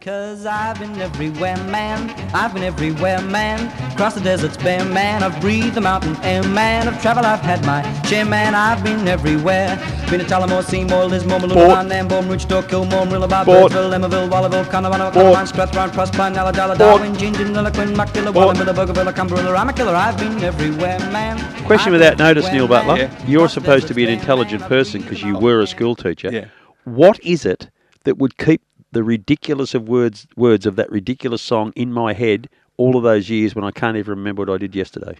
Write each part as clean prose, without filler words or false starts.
'Cause I've been everywhere, man. I've been everywhere, man. Across the deserts bare, man. I've breathed the mountain air, man. I've travelled, I've had my share, man. I've been everywhere. Been to Tullamore, Seymour, Lismore, Maluma, Nambour, Rochester, Kilmore, Marillabah, Birdsville, Emmaville, Wallaville, Connemara, Connemara, Strathrown, Proserpine, Ulladulla, Darwin, Gingin, Lilliquin, Muckdilla, Wallumbilla, Bougainville, Cumberland, I'm a killer. I've been everywhere, man. Question without notice, Neil Butler. Yeah. You're supposed to be an intelligent person because you were a school teacher. Yeah. What is it that would keep the ridiculous of words of that ridiculous song in my head all of those years when I can't even remember what I did yesterday?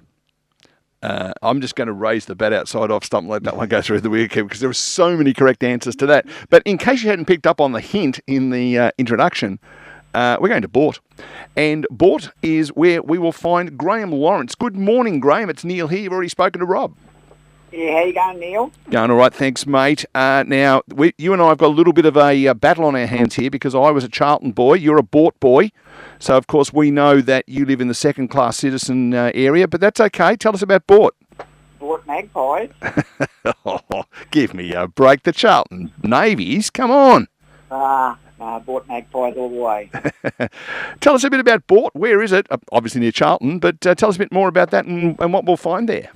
I'm just going to raise the bat outside off stump, let that one go through the weekend because there were so many correct answers to that. But in case you hadn't picked up on the hint in the introduction, we're going to Boort. And Boort is where we will find Graeme Lawrence. Good morning, Graeme. It's Neil here. You've already spoken to Rob. Yeah, how you going, Neil? Going all right, thanks, mate. Now, you and I have got a little bit of a battle on our hands here because I was a Charlton boy, you're a Boort boy. So, of course, we know that you live in the second-class citizen area, but that's okay. Tell us about Boort. Boort Magpies. Oh, give me a break. The Charlton Navies, come on. Boort Magpies all the way. Tell us a bit about Boort. Where is it? Obviously near Charlton, but tell us a bit more about that and what we'll find there.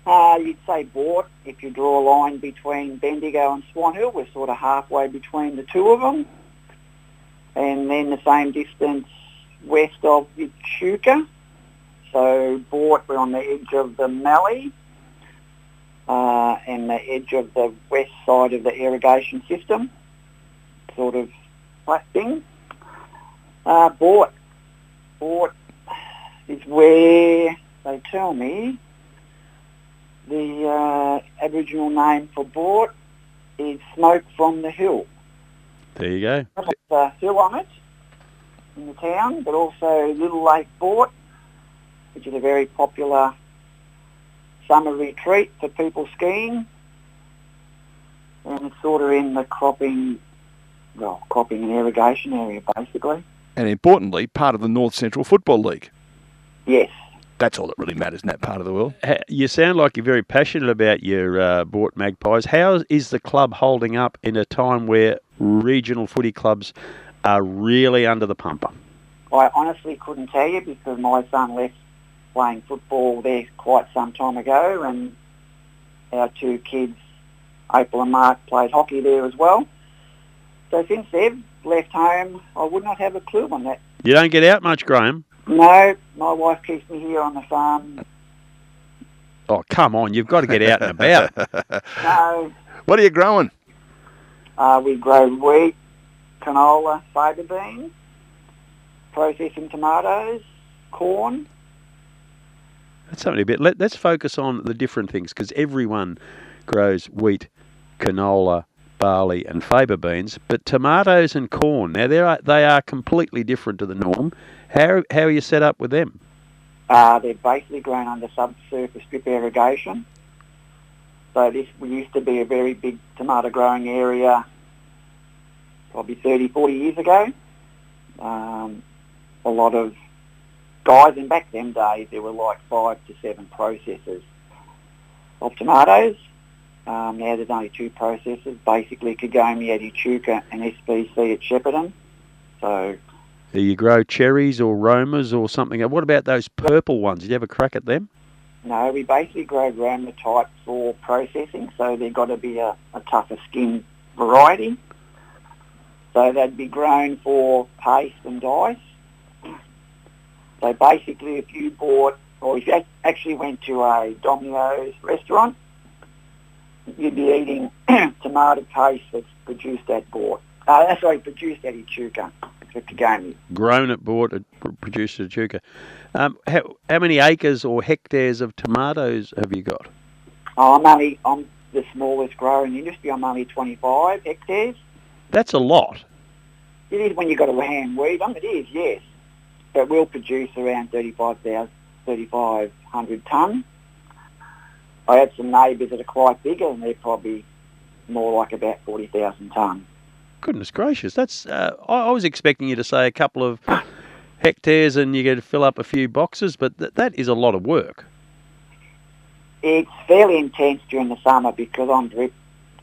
You'd say Boort, if you draw a line between Bendigo and Swan Hill, we're sort of halfway between the two of them. And then the same distance west of Echuca. So Boort, we're on the edge of the Mallee and the edge of the west side of the irrigation system, sort of that thing. Boort is where they tell me the Aboriginal name for Boort is Smoke from the Hill. There you go. There's a hill on it in the town, but also Little Lake Boort, which is a very popular summer retreat for people skiing. And it's sort of in the cropping and irrigation area, basically. And importantly, part of the North Central Football League. Yes. That's all that really matters in that part of the world. You sound like you're very passionate about your Boort Magpies. How is the club holding up in a time where regional footy clubs are really under the pumper? I honestly couldn't tell you because my son left playing football there quite some time ago, and our two kids, April and Mark, played hockey there as well. So since they've left home, I would not have a clue on that. You don't get out much, Graeme? No, my wife keeps me here on the farm. Oh, come on, you've got to get out and about. No. What are you growing? We grow wheat, canola, faba beans, processing tomatoes, corn. That's something a bit. Let's focus on the different things because everyone grows wheat, canola, barley and faba beans, but tomatoes and corn, now they are completely different to the norm. How are you set up with them? They're basically grown under subsurface drip irrigation. So this used to be a very big tomato growing area probably 30, 40 years ago. A lot of guys, and back them days there were like 5 to 7 processors of tomatoes. Now there's only 2 processors, basically Kagome at Echuca and SBC at Shepparton. So do you grow cherries or Romas or something? What about those purple ones? Did you have a crack at them? No, we basically grow Roma type for processing, so they've got to be a tougher skin variety. So they'd be grown for paste and dice. So basically if you bought, or if you actually went to a Domino's restaurant, you'd be eating tomato paste that's produced at Boort. Produced at Echuca. Grown at Boort, produced at Echuca. How many acres or hectares of tomatoes have you got? I'm the smallest grower in the industry. I'm only 25 hectares. That's a lot. It is when you've got a hand weed. It is, yes. But we'll produce around 3,500 tonnes. I have some neighbours that are quite bigger, and they're probably more like about 40,000 tonnes. Goodness gracious, that's. I was expecting you to say a couple of hectares and you get to fill up a few boxes, but that is a lot of work. It's fairly intense during the summer because on drip,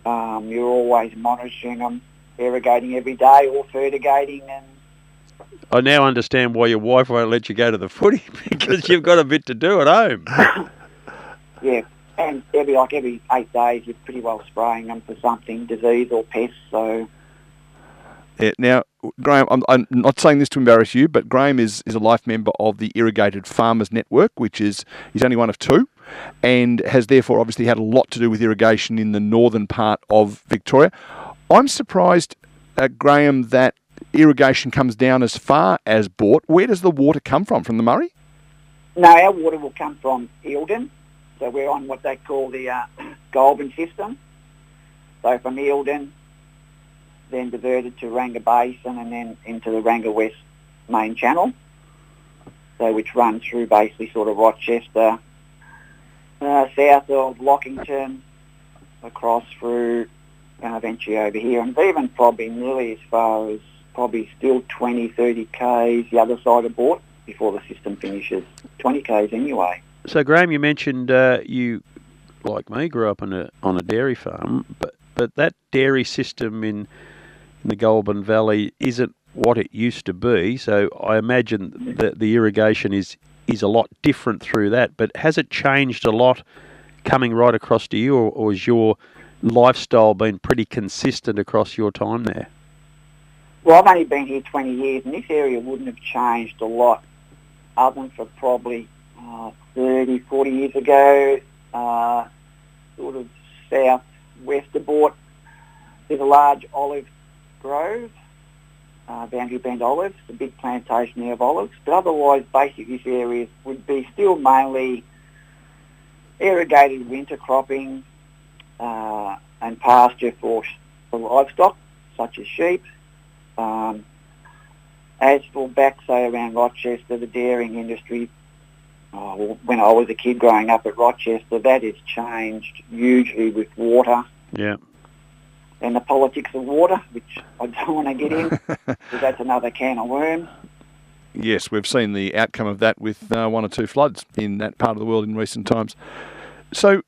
you're always monitoring them, irrigating every day or fertigating and I now understand why your wife won't let you go to the footy because you've got a bit to do at home. Yeah, and every 8 days you're pretty well spraying them for something, disease or pest. So Yeah, now, Graeme, I'm not saying this to embarrass you, but Graeme is a life member of the Irrigated Farmers Network, he's only one of two, and has therefore obviously had a lot to do with irrigation in the northern part of Victoria. I'm surprised, Graeme, that irrigation comes down as far as Boort. Where does the water come from? From the Murray? no, our water will come from Eildon. So we're on what they call the Goulburn system. So from Eildon, then diverted to Ranga Basin and then into the Ranga West main channel. So which runs through basically sort of Rochester, south of Lockington, across through eventually over here, and even probably nearly as far as probably still 20, 30 k's the other side of Boort before the system finishes. 20 k's anyway. So, Graeme, you mentioned you, like me, grew up on a dairy farm, but that dairy system in the Goulburn Valley isn't what it used to be. So I imagine that the irrigation is a lot different through that. But has it changed a lot coming right across to you, or has your lifestyle been pretty consistent across your time there? Well, I've only been here 20 years, and this area wouldn't have changed a lot other than for probably 30, 40 years ago, sort of south-west of Boort. There's a large olive grove, Boundary Bend olives, a big plantation there of olives. But otherwise, basically this area would be still mainly irrigated winter cropping and pasture for livestock, such as sheep. As for back, say, around Rochester, the dairying industry, when I was a kid growing up at Rochester, that has changed hugely with water. Yeah. And the politics of water, which I don't want to get in, because that's another can of worms. Yes, we've seen the outcome of that with one or two floods in that part of the world in recent times. So,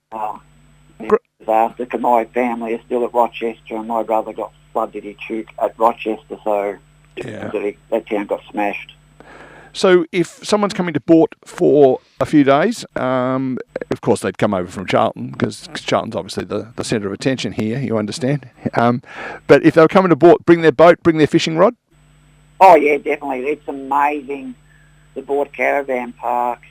Disaster, because my family is still at Rochester, and my brother got flooded at Rochester, so yeah. that town got smashed. So if someone's coming to Boort for a few days, of course they'd come over from Charlton, because Charlton's obviously the centre of attention here, you understand. But if they were coming to Boort, bring their boat, bring their fishing rod? Oh yeah, definitely. It's amazing, the Boort Caravan Park,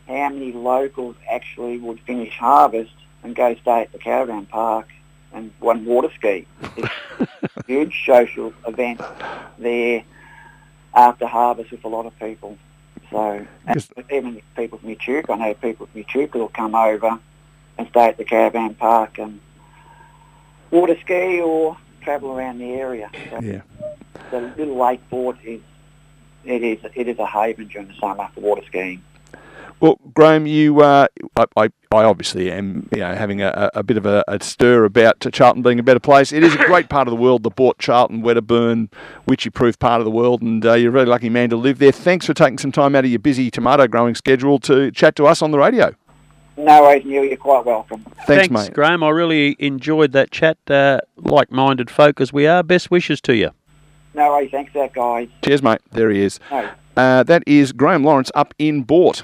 how many locals actually would finish harvest and go stay at the caravan park and one water ski. It's a huge social event there after harvest with a lot of people. So even people from Echuca, I know people from Echuca will come over and stay at the caravan park and water ski or travel around the area. So yeah. The little Lake Boort is a haven during the summer for water skiing. Well, Graeme, I obviously am having a bit of a stir about Charlton being a better place. It is a great part of the world, the Boort, Charlton, Wedderburn, witchy-proof part of the world, and you're a really lucky man to live there. Thanks for taking some time out of your busy tomato growing schedule to chat to us on the radio. No worries, Neil. You're quite welcome. Thanks, mate. Graeme. I really enjoyed that chat. Like-minded folk as we are. Best wishes to you. No worries. Thanks for that, guys. Cheers, mate. There he is. No. That is Graeme Lawrence up in Boort.